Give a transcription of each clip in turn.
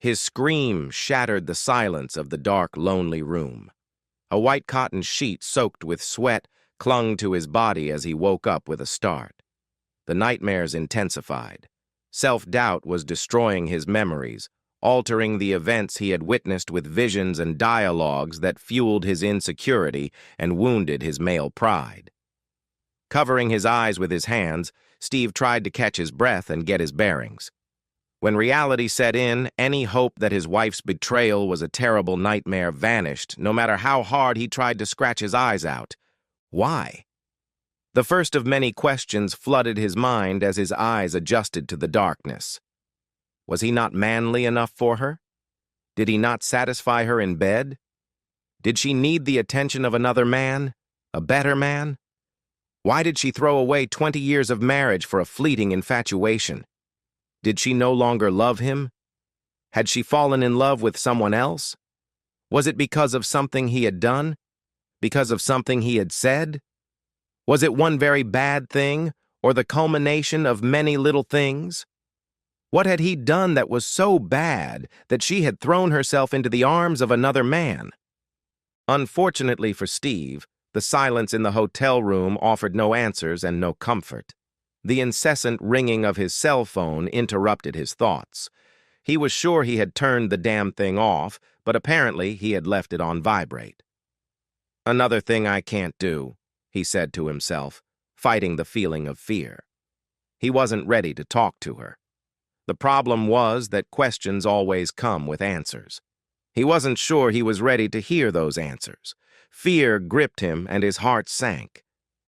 His scream shattered the silence of the dark, lonely room. A white cotton sheet soaked with sweat clung to his body as he woke up with a start. The nightmares intensified. Self-doubt was destroying his memories, altering the events he had witnessed with visions and dialogues that fueled his insecurity and wounded his male pride. Covering his eyes with his hands, Steve tried to catch his breath and get his bearings. When reality set in, any hope that his wife's betrayal was a terrible nightmare vanished, no matter how hard he tried to scratch his eyes out. Why? The first of many questions flooded his mind as his eyes adjusted to the darkness. Was he not manly enough for her? Did he not satisfy her in bed? Did she need the attention of another man? A better man? Why did she throw away 20 years of marriage for a fleeting infatuation? Did she no longer love him? Had she fallen in love with someone else? Was it because of something he had done? Because of something he had said? Was it one very bad thing, or the culmination of many little things? What had he done that was so bad that she had thrown herself into the arms of another man? Unfortunately for Steve, the silence in the hotel room offered no answers and no comfort. The incessant ringing of his cell phone interrupted his thoughts. He was sure he had turned the damn thing off, but apparently he had left it on vibrate. Another thing I can't do, he said to himself, fighting the feeling of fear. He wasn't ready to talk to her. The problem was that questions always come with answers. He wasn't sure he was ready to hear those answers. Fear gripped him and his heart sank.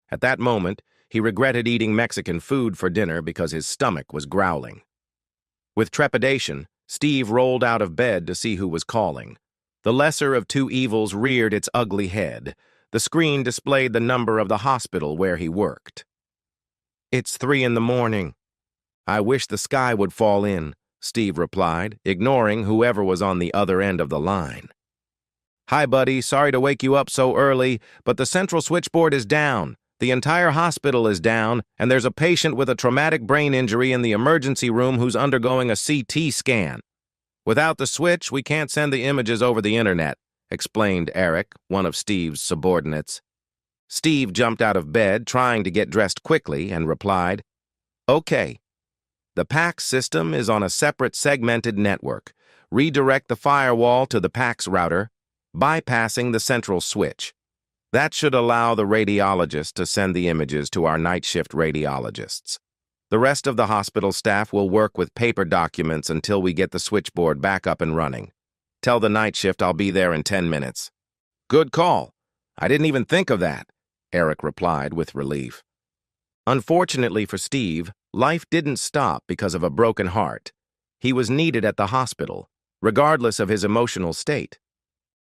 At that moment, he regretted eating Mexican food for dinner because his stomach was growling. With trepidation, Steve rolled out of bed to see who was calling. The lesser of two evils reared its ugly head. The screen displayed the number of the hospital where he worked. "It's 3 in the morning. I wish the sky would fall in," Steve replied, ignoring whoever was on the other end of the line. "Hi, buddy. Sorry to wake you up so early, but the central switchboard is down. The entire hospital is down, and there's a patient with a traumatic brain injury in the emergency room who's undergoing a CT scan. Without the switch, we can't send the images over the internet," explained Eric, one of Steve's subordinates. Steve jumped out of bed, trying to get dressed quickly, and replied, "Okay. The PACS system is on a separate segmented network. Redirect the firewall to the PACS router, bypassing the central switch. That should allow the radiologist to send the images to our night shift radiologists. The rest of the hospital staff will work with paper documents until we get the switchboard back up and running. Tell the night shift I'll be there in 10 minutes. "Good call. I didn't even think of that," Eric replied with relief. Unfortunately for Steve, life didn't stop because of a broken heart. He was needed at the hospital, regardless of his emotional state.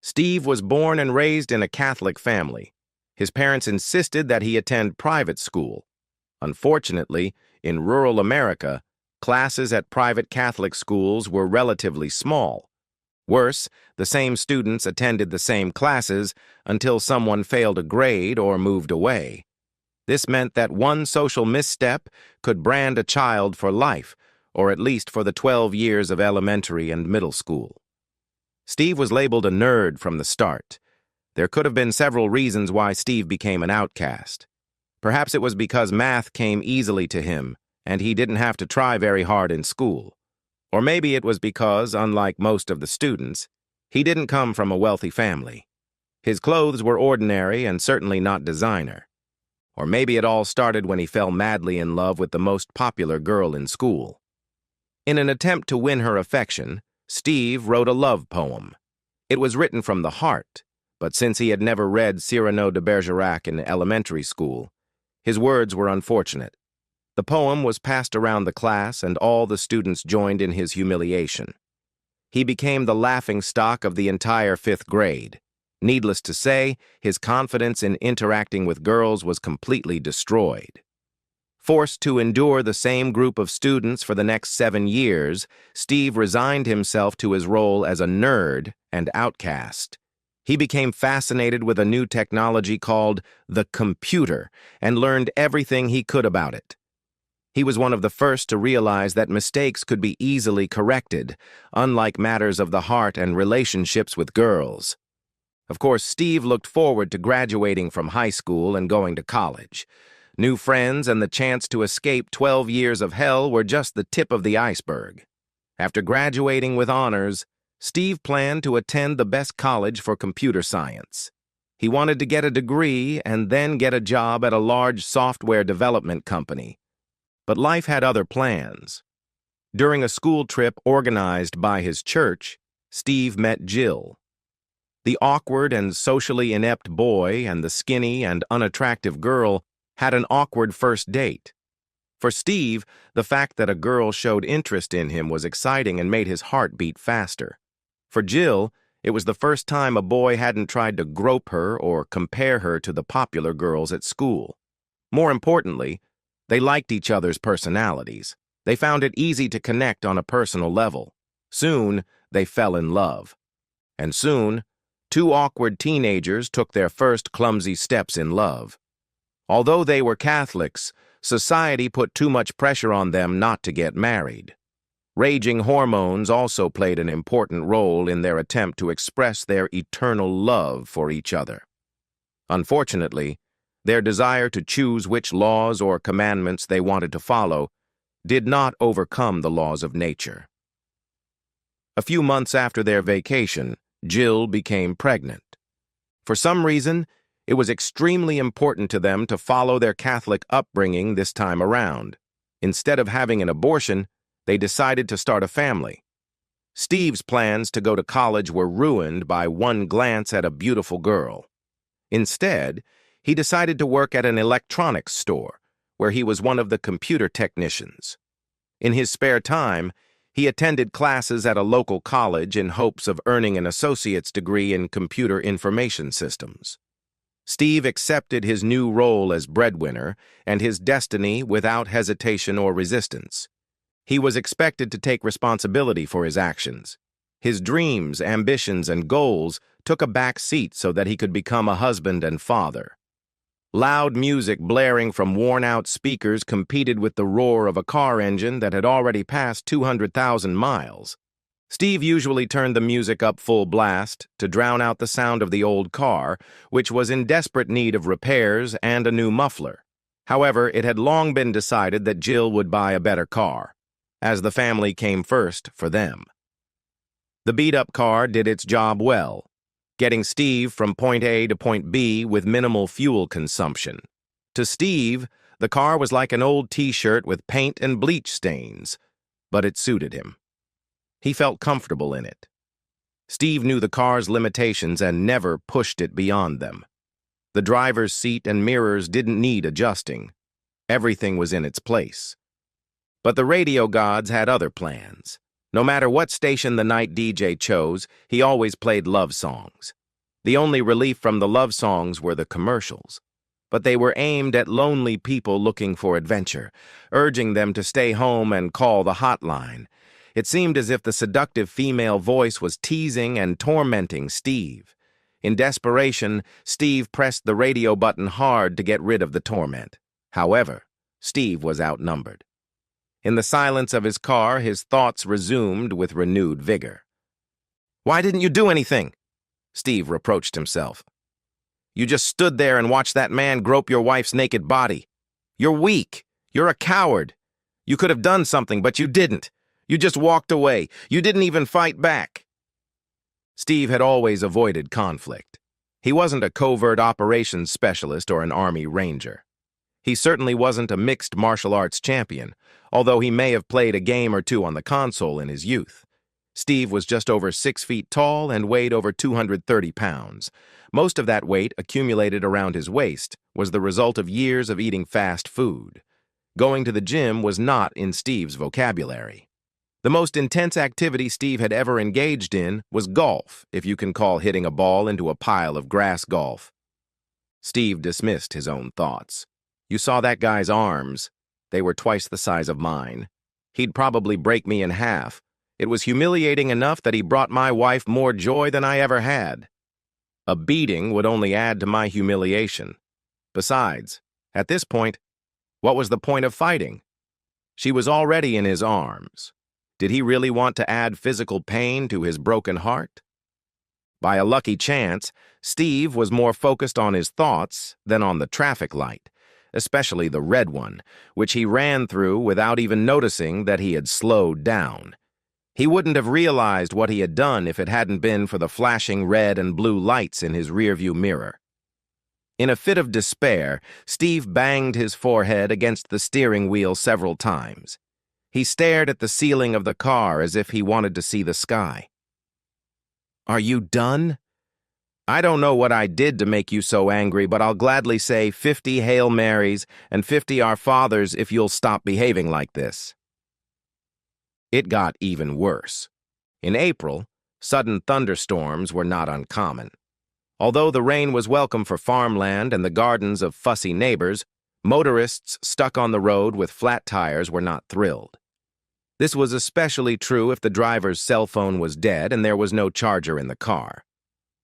Steve was born and raised in a Catholic family. His parents insisted that he attend private school. Unfortunately, in rural America, classes at private Catholic schools were relatively small. Worse, the same students attended the same classes until someone failed a grade or moved away. This meant that one social misstep could brand a child for life, or at least for the 12 years of elementary and middle school. Steve was labeled a nerd from the start. There could have been several reasons why Steve became an outcast. Perhaps it was because math came easily to him, and he didn't have to try very hard in school. Or maybe it was because, unlike most of the students, he didn't come from a wealthy family. His clothes were ordinary and certainly not designer. Or maybe it all started when he fell madly in love with the most popular girl in school. In an attempt to win her affection, Steve wrote a love poem. It was written from the heart, but since he had never read Cyrano de Bergerac in elementary school, his words were unfortunate. The poem was passed around the class, and all the students joined in his humiliation. He became the laughingstock of the entire 5th grade. Needless to say, his confidence in interacting with girls was completely destroyed. Forced to endure the same group of students for the next 7 years, Steve resigned himself to his role as a nerd and outcast. He became fascinated with a new technology called the computer and learned everything he could about it. He was one of the first to realize that mistakes could be easily corrected, unlike matters of the heart and relationships with girls. Of course, Steve looked forward to graduating from high school and going to college. New friends and the chance to escape 12 years of hell were just the tip of the iceberg. After graduating with honors, Steve planned to attend the best college for computer science. He wanted to get a degree and then get a job at a large software development company. But life had other plans. During a school trip organized by his church, Steve met Jill. The awkward and socially inept boy and the skinny and unattractive girl had an awkward first date. For Steve, the fact that a girl showed interest in him was exciting and made his heart beat faster. For Jill, it was the first time a boy hadn't tried to grope her or compare her to the popular girls at school. More importantly, they liked each other's personalities. They found it easy to connect on a personal level. Soon, they fell in love. And soon, two awkward teenagers took their first clumsy steps in love. Although they were Catholics, society put too much pressure on them not to get married. Raging hormones also played an important role in their attempt to express their eternal love for each other. Unfortunately, their desire to choose which laws or commandments they wanted to follow did not overcome the laws of nature. A few months after their vacation, Jill became pregnant. For some reason, it was extremely important to them to follow their Catholic upbringing this time around. Instead of having an abortion, they decided to start a family. Steve's plans to go to college were ruined by one glance at a beautiful girl. Instead, he decided to work at an electronics store, where he was one of the computer technicians. In his spare time, he attended classes at a local college in hopes of earning an associate's degree in computer information systems. Steve accepted his new role as breadwinner and his destiny without hesitation or resistance. He was expected to take responsibility for his actions. His dreams, ambitions, and goals took a back seat so that he could become a husband and father. Loud music blaring from worn-out speakers competed with the roar of a car engine that had already passed 200,000 miles. Steve usually turned the music up full blast to drown out the sound of the old car, which was in desperate need of repairs and a new muffler. However, it had long been decided that Jill would buy a better car, as the family came first for them. The beat-up car did its job well, getting Steve from point A to point B with minimal fuel consumption. To Steve, the car was like an old T-shirt with paint and bleach stains, but it suited him. He felt comfortable in it. Steve knew the car's limitations and never pushed it beyond them. The driver's seat and mirrors didn't need adjusting. Everything was in its place. But the radio gods had other plans. No matter what station the night DJ chose, he always played love songs. The only relief from the love songs were the commercials. But they were aimed at lonely people looking for adventure, urging them to stay home and call the hotline. It seemed as if the seductive female voice was teasing and tormenting Steve. In desperation, Steve pressed the radio button hard to get rid of the torment. However, Steve was outnumbered. In the silence of his car, his thoughts resumed with renewed vigor. "Why didn't you do anything?" Steve reproached himself. "You just stood there and watched that man grope your wife's naked body. You're weak. You're a coward. You could have done something, but you didn't. You just walked away. You didn't even fight back." Steve had always avoided conflict. He wasn't a covert operations specialist or an Army Ranger. He certainly wasn't a mixed martial arts champion, although he may have played a game or two on the console in his youth. Steve was just over 6 feet tall and weighed over 230 pounds. Most of that weight, accumulated around his waist, was the result of years of eating fast food. Going to the gym was not in Steve's vocabulary. The most intense activity Steve had ever engaged in was golf, if you can call hitting a ball into a pile of grass golf. Steve dismissed his own thoughts. You saw that guy's arms. They were twice the size of mine. He'd probably break me in half. It was humiliating enough that he brought my wife more joy than I ever had. A beating would only add to my humiliation. Besides, at this point, what was the point of fighting? She was already in his arms. Did he really want to add physical pain to his broken heart? By a lucky chance, Steve was more focused on his thoughts than on the traffic light, especially the red one, which he ran through without even noticing that he had slowed down. He wouldn't have realized what he had done if it hadn't been for the flashing red and blue lights in his rearview mirror. In a fit of despair, Steve banged his forehead against the steering wheel several times. He stared at the ceiling of the car as if he wanted to see the sky. "Are you done? I don't know what I did to make you so angry, but I'll gladly say 50 Hail Marys and 50 Our Fathers if you'll stop behaving like this." It got even worse. In April, sudden thunderstorms were not uncommon. Although the rain was welcome for farmland and the gardens of fussy neighbors, motorists stuck on the road with flat tires were not thrilled. This was especially true if the driver's cell phone was dead and there was no charger in the car.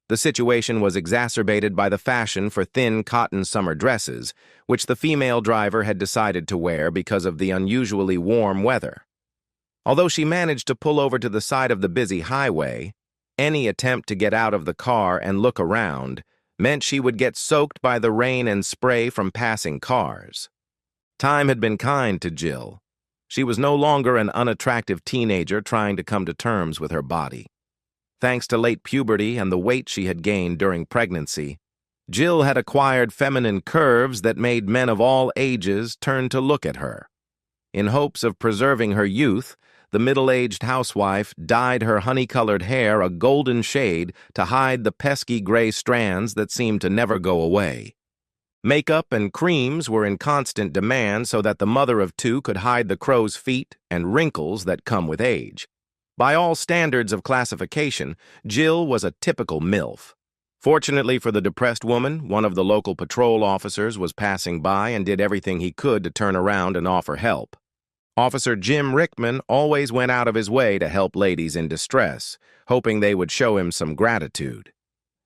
The situation was exacerbated by the fashion for thin cotton summer dresses, which the female driver had decided to wear because of the unusually warm weather. Although she managed to pull over to the side of the busy highway, any attempt to get out of the car and look around meant she would get soaked by the rain and spray from passing cars. Time had been kind to Jill. She was no longer an unattractive teenager trying to come to terms with her body. Thanks to late puberty and the weight she had gained during pregnancy, Jill had acquired feminine curves that made men of all ages turn to look at her. In hopes of preserving her youth, the middle-aged housewife dyed her honey-colored hair a golden shade to hide the pesky gray strands that seemed to never go away. Makeup and creams were in constant demand so that the mother of two could hide the crow's feet and wrinkles that come with age. By all standards of classification, Jill was a typical MILF. Fortunately for the depressed woman, one of the local patrol officers was passing by and did everything he could to turn around and offer help. Officer Jim Rickman always went out of his way to help ladies in distress, hoping they would show him some gratitude.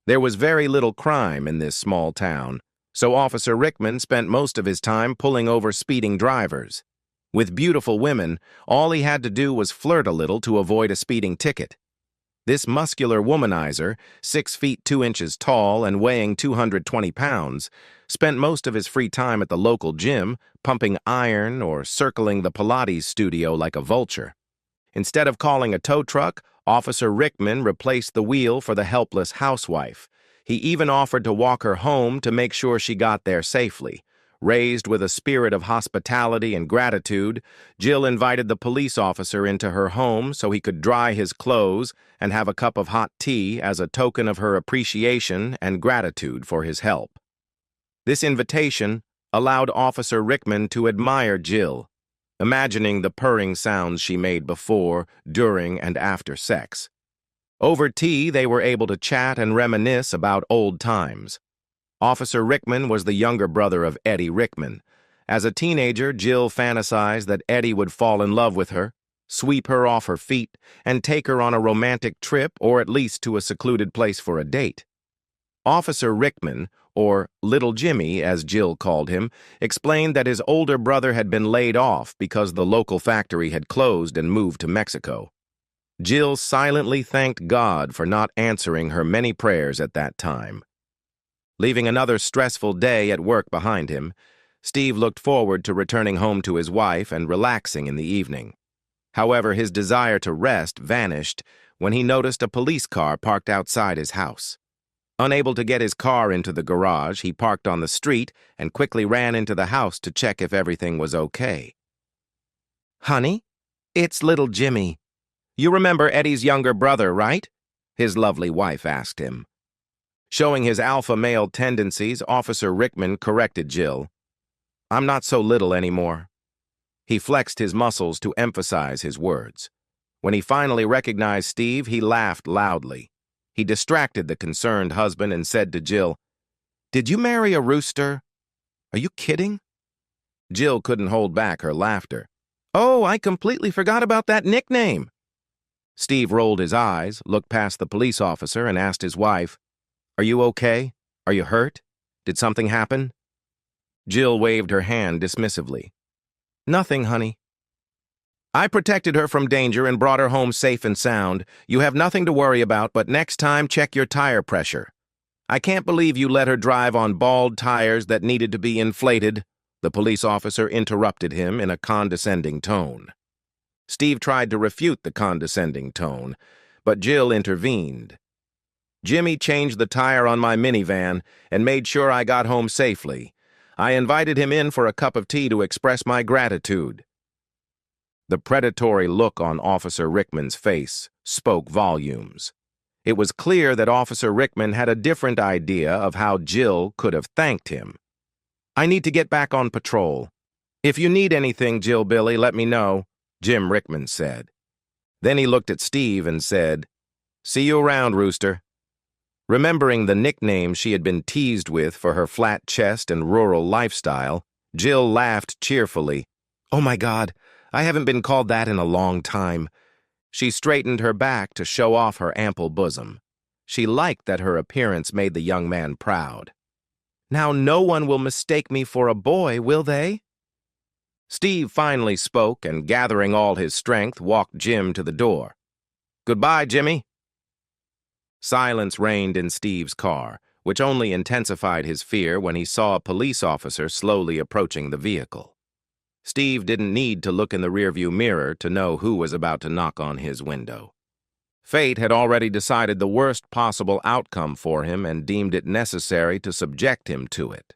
There was very little crime in this small town, so Officer Rickman spent most of his time pulling over speeding drivers. With beautiful women, all he had to do was flirt a little to avoid a speeding ticket. This muscular womanizer, 6 feet 2 inches tall and weighing 220 pounds, spent most of his free time at the local gym, pumping iron or circling the Pilates studio like a vulture. Instead of calling a tow truck, Officer Rickman replaced the wheel for the helpless housewife. He even offered to walk her home to make sure she got there safely. Raised with a spirit of hospitality and gratitude, Jill invited the police officer into her home so he could dry his clothes and have a cup of hot tea as a token of her appreciation and gratitude for his help. This invitation allowed Officer Rickman to admire Jill, imagining the purring sounds she made before, during, and after sex. Over tea, they were able to chat and reminisce about old times. Officer Rickman was the younger brother of Eddie Rickman. As a teenager, Jill fantasized that Eddie would fall in love with her, sweep her off her feet, and take her on a romantic trip or at least to a secluded place for a date. Officer Rickman, or Little Jimmy as Jill called him, explained that his older brother had been laid off because the local factory had closed and moved to Mexico. Jill silently thanked God for not answering her many prayers at that time. Leaving another stressful day at work behind him, Steve looked forward to returning home to his wife and relaxing in the evening. However, his desire to rest vanished when he noticed a police car parked outside his house. Unable to get his car into the garage, he parked on the street and quickly ran into the house to check if everything was okay. "Honey, it's little Jimmy. You remember Eddie's younger brother, right?" his lovely wife asked him. Showing his alpha male tendencies, Officer Rickman corrected Jill. "I'm not so little anymore." He flexed his muscles to emphasize his words. When he finally recognized Steve, he laughed loudly. He distracted the concerned husband and said to Jill, "Did you marry a rooster? Are you kidding?" Jill couldn't hold back her laughter. "Oh, I completely forgot about that nickname." Steve rolled his eyes, looked past the police officer, and asked his wife, "Are you okay? Are you hurt? Did something happen?" Jill waved her hand dismissively. "Nothing, honey. I protected her from danger and brought her home safe and sound. You have nothing to worry about, but next time check your tire pressure. I can't believe you let her drive on bald tires that needed to be inflated. The police officer interrupted him in a condescending tone. Steve tried to refute the condescending tone, but Jill intervened. Jimmy changed the tire on my minivan and made sure I got home safely. I invited him in for a cup of tea to express my gratitude. The predatory look on Officer Rickman's face spoke volumes. It was clear that Officer Rickman had a different idea of how Jill could have thanked him. I need to get back on patrol. If you need anything, Jill Billy, let me know, Jim Rickman said. Then he looked at Steve and said, "See you around, Rooster." Remembering the nickname she had been teased with for her flat chest and rural lifestyle, Jill laughed cheerfully. "Oh my God, I haven't been called that in a long time." She straightened her back to show off her ample bosom. She liked that her appearance made the young man proud. "Now no one will mistake me for a boy, will they?" Steve finally spoke and, gathering all his strength, walked Jim to the door. "Goodbye, Jimmy." Silence reigned in Steve's car, which only intensified his fear when he saw a police officer slowly approaching the vehicle. Steve didn't need to look in the rearview mirror to know who was about to knock on his window. Fate had already decided the worst possible outcome for him and deemed it necessary to subject him to it.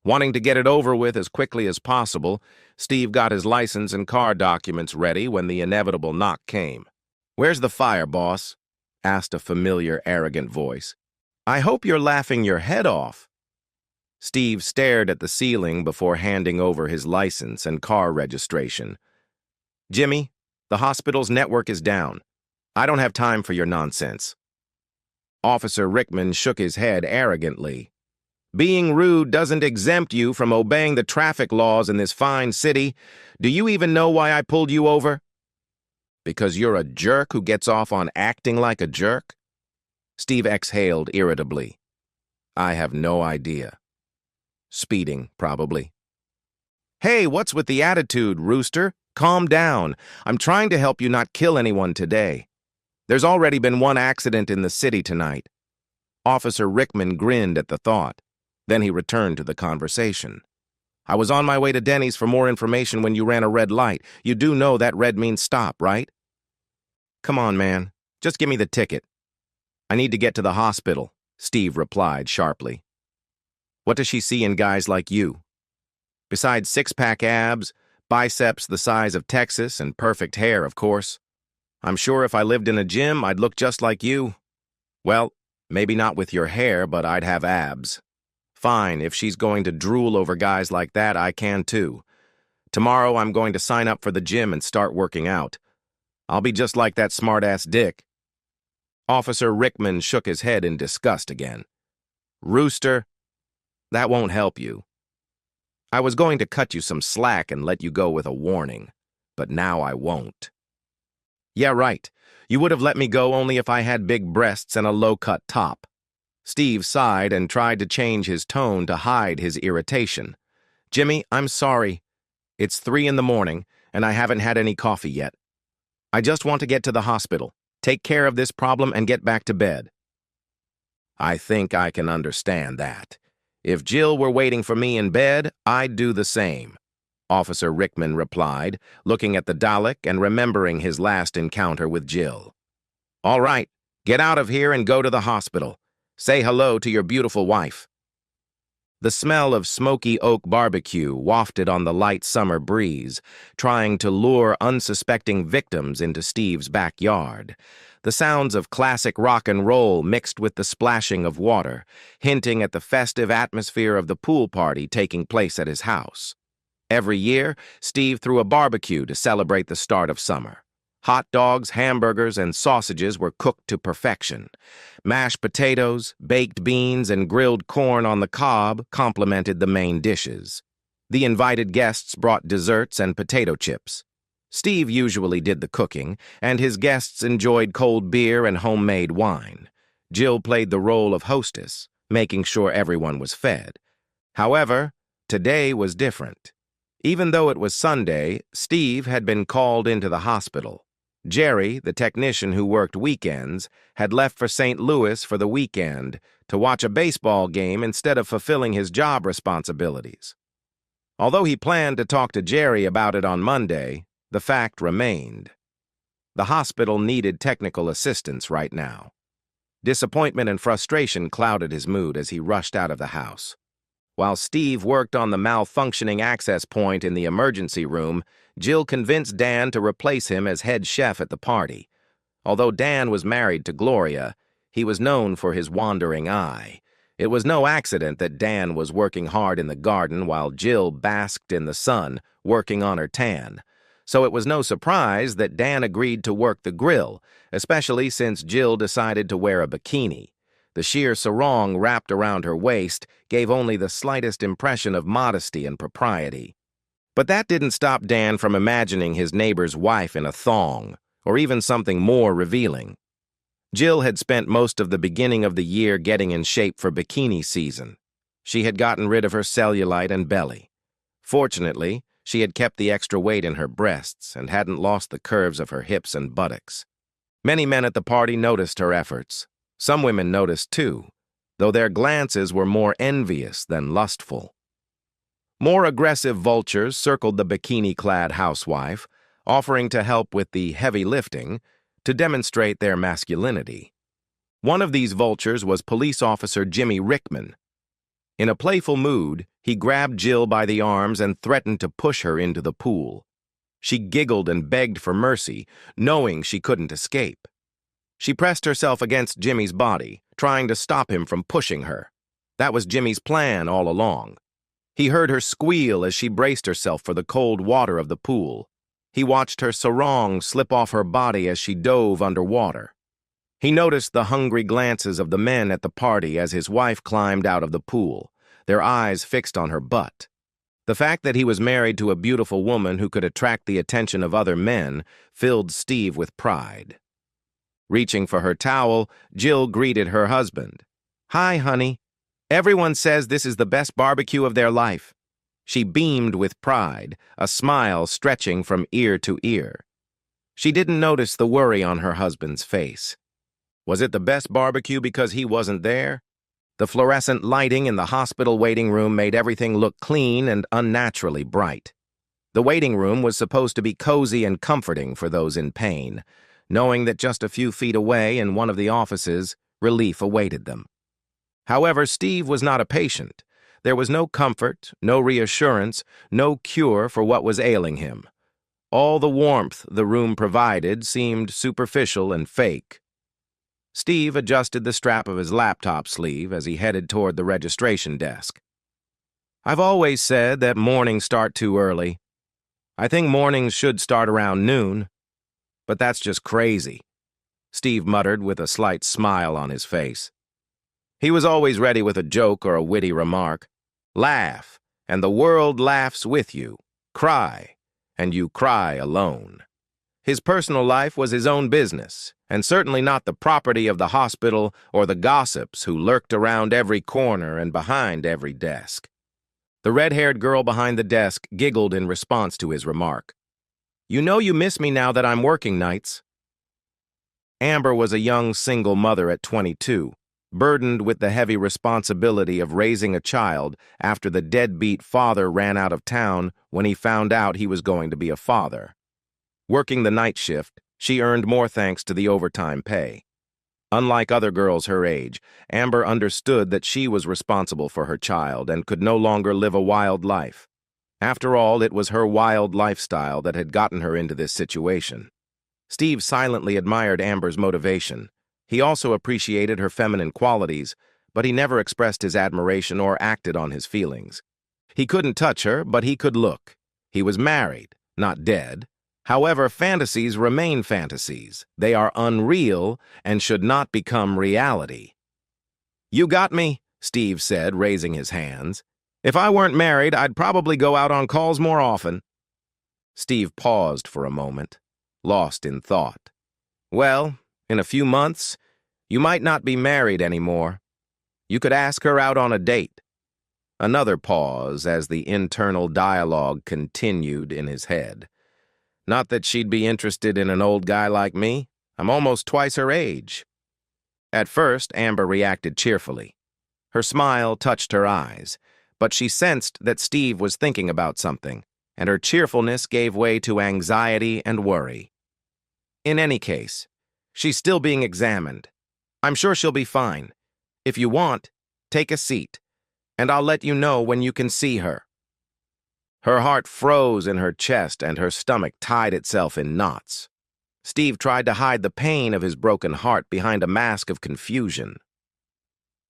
Wanting to get it over with as quickly as possible, Steve got his license and car documents ready when the inevitable knock came. "Where's the fire, boss?" asked a familiar, arrogant voice. "I hope you're laughing your head off." Steve stared at the ceiling before handing over his license and car registration. "Jimmy, the hospital's network is down. I don't have time for your nonsense." Officer Rickman shook his head arrogantly. "Being rude doesn't exempt you from obeying the traffic laws in this fine city. Do you even know why I pulled you over? Because you're a jerk who gets off on acting like a jerk?" Steve exhaled irritably. "I have no idea. Speeding, probably." "Hey, what's with the attitude, Rooster? Calm down. I'm trying to help you not kill anyone today. There's already been one accident in the city tonight." Officer Rickman grinned at the thought. Then he returned to the conversation. "I was on my way to Denny's for more information when you ran a red light. You do know that red means stop, right?" "Come on, man. Just give me the ticket." "I need to get to the hospital," Steve replied sharply. "What does she see in guys like you? Besides six-pack abs, biceps the size of Texas, and perfect hair, of course. I'm sure if I lived in a gym, I'd look just like you. Well, maybe not with your hair, but I'd have abs. Fine, if she's going to drool over guys like that, I can too. Tomorrow I'm going to sign up for the gym and start working out. I'll be just like that smart-ass Dick." Officer Rickman shook his head in disgust again. "Rooster, that won't help you. I was going to cut you some slack and let you go with a warning, but now I won't." "Yeah, right. You would have let me go only if I had big breasts and a low-cut top." Steve sighed and tried to change his tone to hide his irritation. "Jimmy, I'm sorry. It's 3 in the morning, and I haven't had any coffee yet. I just want to get to the hospital, take care of this problem, and get back to bed." "I think I can understand that. If Jill were waiting for me in bed, I'd do the same," Officer Rickman replied, looking at the Dalek and remembering his last encounter with Jill. "All right, get out of here and go to the hospital. Say hello to your beautiful wife." The smell of smoky oak barbecue wafted on the light summer breeze, trying to lure unsuspecting victims into Steve's backyard. The sounds of classic rock and roll mixed with the splashing of water, hinting at the festive atmosphere of the pool party taking place at his house. Every year, Steve threw a barbecue to celebrate the start of summer. Hot dogs, hamburgers, and sausages were cooked to perfection. Mashed potatoes, baked beans, and grilled corn on the cob complemented the main dishes. The invited guests brought desserts and potato chips. Steve usually did the cooking, and his guests enjoyed cold beer and homemade wine. Jill played the role of hostess, making sure everyone was fed. However, today was different. Even though it was Sunday, Steve had been called into the hospital. Jerry, the technician who worked weekends, had left for St. Louis for the weekend to watch a baseball game instead of fulfilling his job responsibilities. Although he planned to talk to Jerry about it on Monday, the fact remained. The hospital needed technical assistance right now. Disappointment and frustration clouded his mood as he rushed out of the house. While Steve worked on the malfunctioning access point in the emergency room, Jill convinced Dan to replace him as head chef at the party. Although Dan was married to Gloria, he was known for his wandering eye. It was no accident that Dan was working hard in the garden while Jill basked in the sun, working on her tan. So it was no surprise that Dan agreed to work the grill, especially since Jill decided to wear a bikini. The sheer sarong wrapped around her waist gave only the slightest impression of modesty and propriety. But that didn't stop Dan from imagining his neighbor's wife in a thong, or even something more revealing. Jill had spent most of the beginning of the year getting in shape for bikini season. She had gotten rid of her cellulite and belly. Fortunately, she had kept the extra weight in her breasts and hadn't lost the curves of her hips and buttocks. Many men at the party noticed her efforts. Some women noticed too, though their glances were more envious than lustful. More aggressive vultures circled the bikini-clad housewife, offering to help with the heavy lifting to demonstrate their masculinity. One of these vultures was police officer Jimmy Rickman. In a playful mood, he grabbed Jill by the arms and threatened to push her into the pool. She giggled and begged for mercy, knowing she couldn't escape. She pressed herself against Jimmy's body, trying to stop him from pushing her. That was Jimmy's plan all along. He heard her squeal as she braced herself for the cold water of the pool. He watched her sarong slip off her body as she dove underwater. He noticed the hungry glances of the men at the party as his wife climbed out of the pool, their eyes fixed on her butt. The fact that he was married to a beautiful woman who could attract the attention of other men filled Steve with pride. Reaching for her towel, Jill greeted her husband. "Hi, honey. Everyone says this is the best barbecue of their life." She beamed with pride, a smile stretching from ear to ear. She didn't notice the worry on her husband's face. Was it the best barbecue because he wasn't there? The fluorescent lighting in the hospital waiting room made everything look clean and unnaturally bright. The waiting room was supposed to be cozy and comforting for those in pain, knowing that just a few feet away in one of the offices, relief awaited them. However, Steve was not a patient. There was no comfort, no reassurance, no cure for what was ailing him. All the warmth the room provided seemed superficial and fake. Steve adjusted the strap of his laptop sleeve as he headed toward the registration desk. "I've always said that mornings start too early. I think mornings should start around noon. But that's just crazy," Steve muttered with a slight smile on his face. He was always ready with a joke or a witty remark. Laugh, and the world laughs with you. Cry, and you cry alone. His personal life was his own business, and certainly not the property of the hospital or the gossips who lurked around every corner and behind every desk. The red-haired girl behind the desk giggled in response to his remark. "You know you miss me now that I'm working nights." Amber was a young single mother at 22, burdened with the heavy responsibility of raising a child after the deadbeat father ran out of town when he found out he was going to be a father. Working the night shift, she earned more thanks to the overtime pay. Unlike other girls her age, Amber understood that she was responsible for her child and could no longer live a wild life. After all, it was her wild lifestyle that had gotten her into this situation. Steve silently admired Amber's motivation. He also appreciated her feminine qualities, but he never expressed his admiration or acted on his feelings. He couldn't touch her, but he could look. He was married, not dead. However, fantasies remain fantasies. They are unreal and should not become reality. "You got me," Steve said, raising his hands. "If I weren't married, I'd probably go out on calls more often." Steve paused for a moment, lost in thought. "Well, in a few months, you might not be married anymore. You could ask her out on a date." Another pause as the internal dialogue continued in his head. Not that she'd be interested in an old guy like me. I'm almost twice her age. At first, Amber reacted cheerfully. Her smile touched her eyes, but she sensed that Steve was thinking about something, and her cheerfulness gave way to anxiety and worry. In any case, she's still being examined. I'm sure she'll be fine. If you want, take a seat, and I'll let you know when you can see her. Her heart froze in her chest and her stomach tied itself in knots. Steve tried to hide the pain of his broken heart behind a mask of confusion.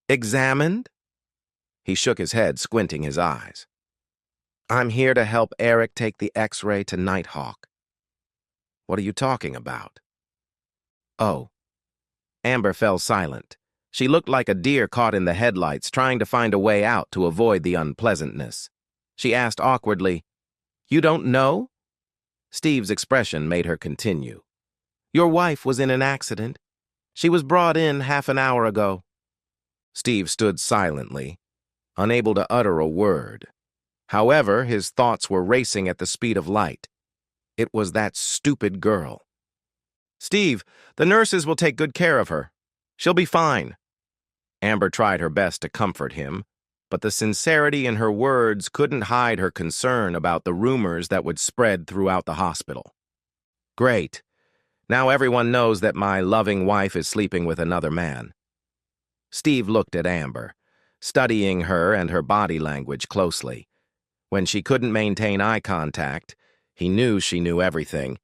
Examined? He shook his head, squinting his eyes. I'm here to help Eric take the X-ray to Nighthawk. What are you talking about? Oh. Amber fell silent. She looked like a deer caught in the headlights, trying to find a way out to avoid the unpleasantness. She asked awkwardly, You don't know? Steve's expression made her continue. Your wife was in an accident. She was brought in half an hour ago. Steve stood silently, unable to utter a word. However, his thoughts were racing at the speed of light. It was that stupid girl. Steve, the nurses will take good care of her. She'll be fine. Amber tried her best to comfort him, but the sincerity in her words couldn't hide her concern about the rumors that would spread throughout the hospital. Great. Now everyone knows that my loving wife is sleeping with another man. Steve looked at Amber, studying her and her body language closely. When she couldn't maintain eye contact, he knew she knew everything.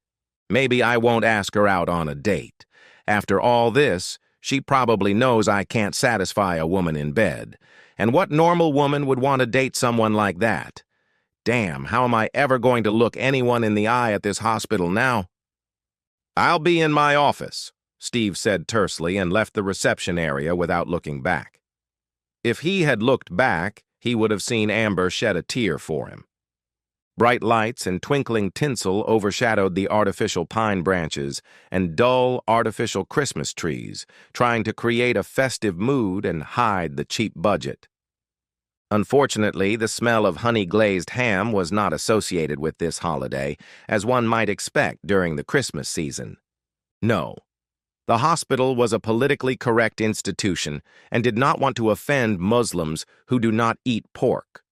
Maybe I won't ask her out on a date. After all this, she probably knows I can't satisfy a woman in bed. And what normal woman would want to date someone like that? Damn, how am I ever going to look anyone in the eye at this hospital now? I'll be in my office, Steve said tersely and left the reception area without looking back. If he had looked back, he would have seen Amber shed a tear for him. Bright lights and twinkling tinsel overshadowed the artificial pine branches and dull, artificial Christmas trees, trying to create a festive mood and hide the cheap budget. Unfortunately, the smell of honey-glazed ham was not associated with this holiday, as one might expect during the Christmas season. No. The hospital was a politically correct institution and did not want to offend Muslims who do not eat pork.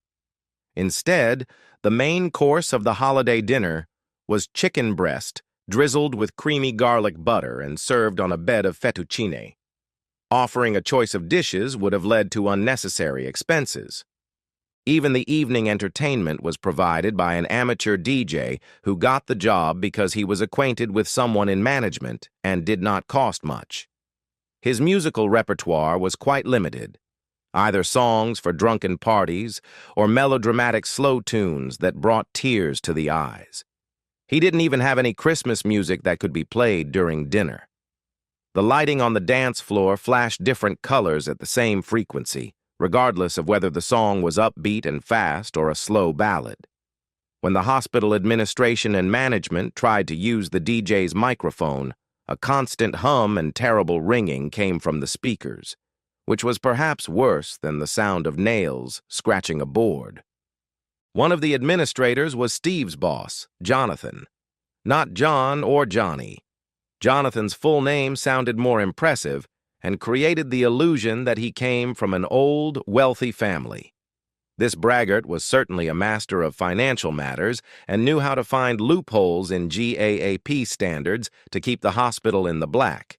Instead, the main course of the holiday dinner was chicken breast drizzled with creamy garlic butter and served on a bed of fettuccine. Offering a choice of dishes would have led to unnecessary expenses. Even the evening entertainment was provided by an amateur DJ who got the job because he was acquainted with someone in management and did not cost much. His musical repertoire was quite limited, either songs for drunken parties or melodramatic slow tunes that brought tears to the eyes. He didn't even have any Christmas music that could be played during dinner. The lighting on the dance floor flashed different colors at the same frequency, regardless of whether the song was upbeat and fast or a slow ballad. When the hospital administration and management tried to use the DJ's microphone, a constant hum and terrible ringing came from the speakers, which was perhaps worse than the sound of nails scratching a board. One of the administrators was Steve's boss, Jonathan. Not John or Johnny. Jonathan's full name sounded more impressive and created the illusion that he came from an old, wealthy family. This braggart was certainly a master of financial matters and knew how to find loopholes in GAAP standards to keep the hospital in the black.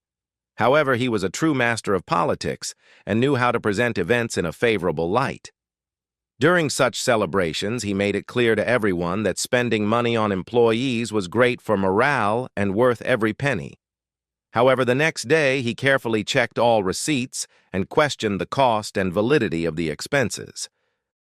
However, he was a true master of politics and knew how to present events in a favorable light. During such celebrations, he made it clear to everyone that spending money on employees was great for morale and worth every penny. However, the next day, he carefully checked all receipts and questioned the cost and validity of the expenses.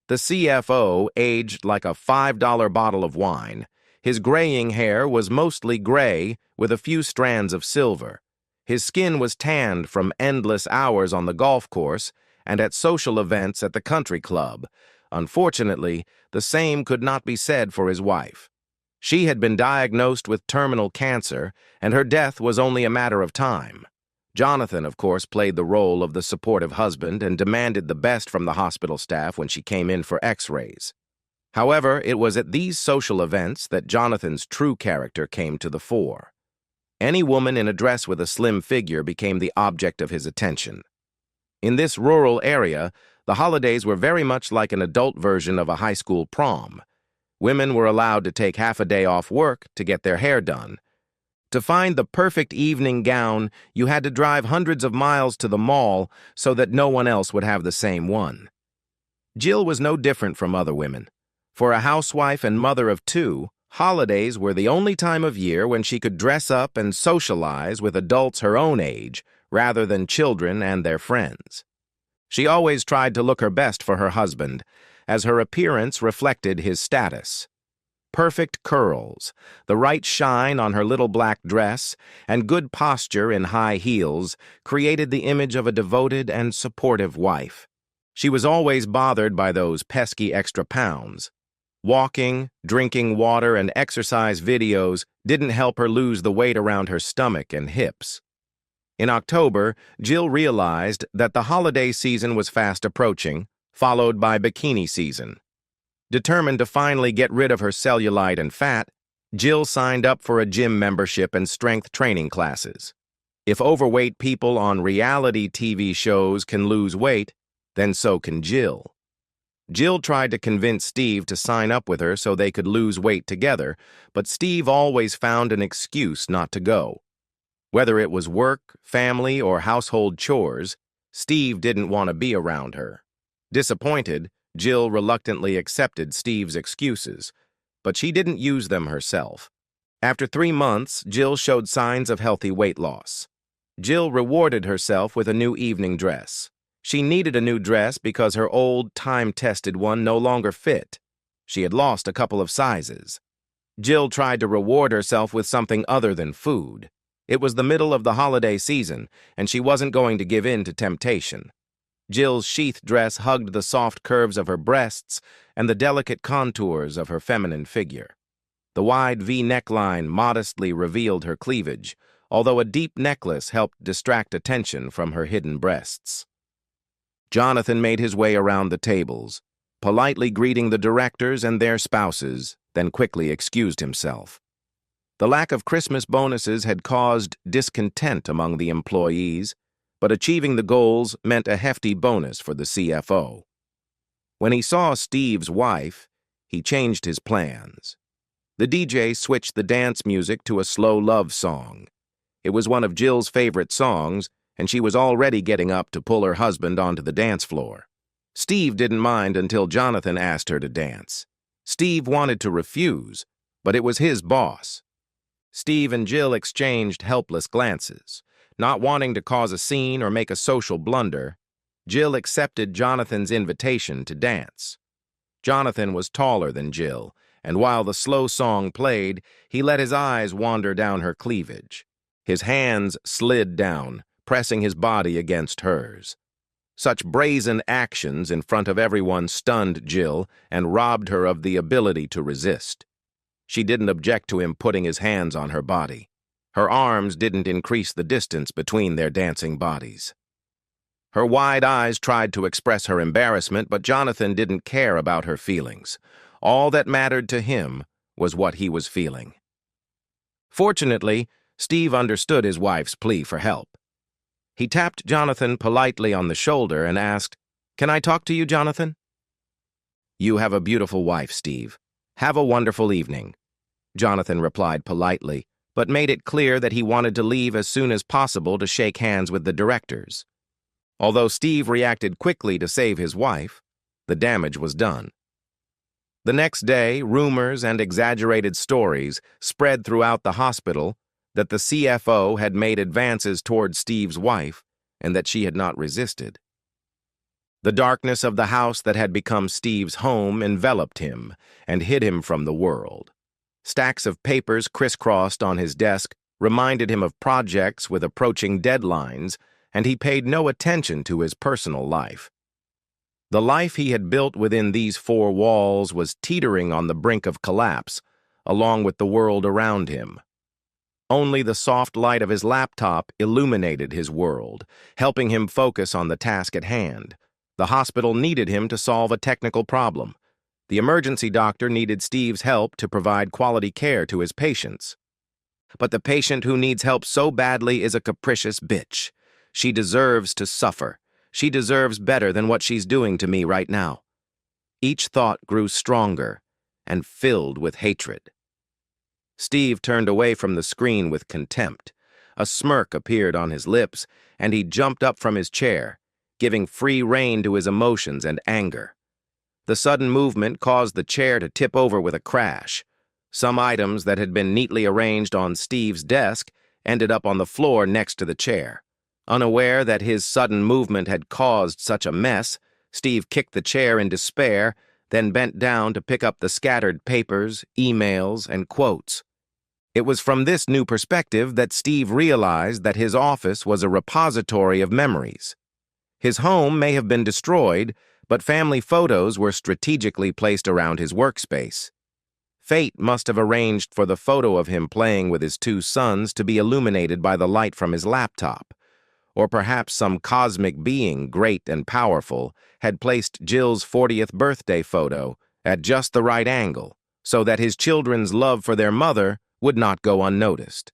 The CFO aged like a $5 bottle of wine. His graying hair was mostly gray with a few strands of silver. His skin was tanned from endless hours on the golf course and at social events at the country club. Unfortunately, the same could not be said for his wife. She had been diagnosed with terminal cancer, and her death was only a matter of time. Jonathan, of course, played the role of the supportive husband and demanded the best from the hospital staff when she came in for x-rays. However, it was at these social events that Jonathan's true character came to the fore. Any woman in a dress with a slim figure became the object of his attention. In this rural area, the holidays were very much like an adult version of a high school prom. Women were allowed to take half a day off work to get their hair done. To find the perfect evening gown, you had to drive hundreds of miles to the mall so that no one else would have the same one. Jill was no different from other women. For a housewife and mother of two, holidays were the only time of year when she could dress up and socialize with adults her own age, rather than children and their friends. She always tried to look her best for her husband, as her appearance reflected his status. Perfect curls, the right shine on her little black dress, and good posture in high heels created the image of a devoted and supportive wife. She was always bothered by those pesky extra pounds. Walking, drinking water, and exercise videos didn't help her lose the weight around her stomach and hips. In October, Jill realized that the holiday season was fast approaching, followed by bikini season. Determined to finally get rid of her cellulite and fat, Jill signed up for a gym membership and strength training classes. If overweight people on reality TV shows can lose weight, then so can Jill. Jill tried to convince Steve to sign up with her so they could lose weight together, but Steve always found an excuse not to go. Whether it was work, family, or household chores, Steve didn't want to be around her. Disappointed, Jill reluctantly accepted Steve's excuses, but she didn't use them herself. After 3 months, Jill showed signs of healthy weight loss. Jill rewarded herself with a new evening dress. She needed a new dress because her old, time-tested one no longer fit. She had lost a couple of sizes. Jill tried to reward herself with something other than food. It was the middle of the holiday season, and she wasn't going to give in to temptation. Jill's sheath dress hugged the soft curves of her breasts and the delicate contours of her feminine figure. The wide V neckline modestly revealed her cleavage, although a deep necklace helped distract attention from her hidden breasts. Jonathan made his way around the tables, politely greeting the directors and their spouses, then quickly excused himself. The lack of Christmas bonuses had caused discontent among the employees, but achieving the goals meant a hefty bonus for the CFO. When he saw Steve's wife, he changed his plans. The DJ switched the dance music to a slow love song. It was one of Jill's favorite songs, and she was already getting up to pull her husband onto the dance floor. Steve didn't mind until Jonathan asked her to dance. Steve wanted to refuse, but it was his boss. Steve and Jill exchanged helpless glances. Not wanting to cause a scene or make a social blunder, Jill accepted Jonathan's invitation to dance. Jonathan was taller than Jill, and while the slow song played, he let his eyes wander down her cleavage. His hands slid down, pressing his body against hers. Such brazen actions in front of everyone stunned Jill and robbed her of the ability to resist. She didn't object to him putting his hands on her body. Her arms didn't increase the distance between their dancing bodies. Her wide eyes tried to express her embarrassment, but Jonathan didn't care about her feelings. All that mattered to him was what he was feeling. Fortunately, Steve understood his wife's plea for help. He tapped Jonathan politely on the shoulder and asked, "Can I talk to you, Jonathan?" "You have a beautiful wife, Steve. Have a wonderful evening," Jonathan replied politely, but made it clear that he wanted to leave as soon as possible to shake hands with the directors. Although Steve reacted quickly to save his wife, the damage was done. The next day, rumors and exaggerated stories spread throughout the hospital that the CFO had made advances toward Steve's wife and that she had not resisted. The darkness of the house that had become Steve's home enveloped him and hid him from the world. Stacks of papers crisscrossed on his desk reminded him of projects with approaching deadlines, and he paid no attention to his personal life. The life he had built within these four walls was teetering on the brink of collapse, along with the world around him. Only the soft light of his laptop illuminated his world, helping him focus on the task at hand. The hospital needed him to solve a technical problem. The emergency doctor needed Steve's help to provide quality care to his patients. But the patient who needs help so badly is a capricious bitch. She deserves to suffer. She deserves better than what she's doing to me right now. Each thought grew stronger and filled with hatred. Steve turned away from the screen with contempt. A smirk appeared on his lips, and he jumped up from his chair, giving free rein to his emotions and anger. The sudden movement caused the chair to tip over with a crash. Some items that had been neatly arranged on Steve's desk ended up on the floor next to the chair. Unaware that his sudden movement had caused such a mess, Steve kicked the chair in despair, then bent down to pick up the scattered papers, emails, and quotes. It was from this new perspective that Steve realized that his office was a repository of memories. His home may have been destroyed, but family photos were strategically placed around his workspace. Fate must have arranged for the photo of him playing with his two sons to be illuminated by the light from his laptop. Or perhaps some cosmic being, great and powerful, had placed Jill's 40th birthday photo at just the right angle, so that his children's love for their mother would not go unnoticed.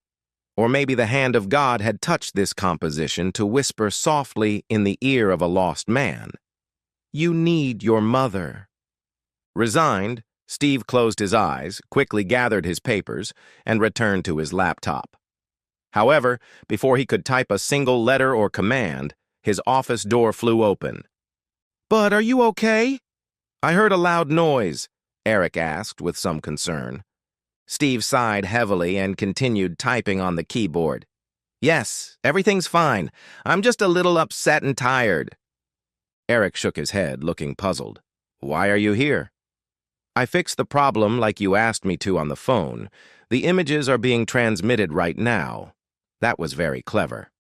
Or maybe the hand of God had touched this composition to whisper softly in the ear of a lost man, "You need your mother." Resigned, Steve closed his eyes, quickly gathered his papers, and returned to his laptop. However, before he could type a single letter or command, his office door flew open. "Bud, are you okay?" "I heard a loud noise," Eric asked with some concern. Steve sighed heavily and continued typing on the keyboard. "Yes, everything's fine. I'm just a little upset and tired." Eric shook his head, looking puzzled. "Why are you here?" "I fixed the problem like you asked me to on the phone. The images are being transmitted right now." That was very clever.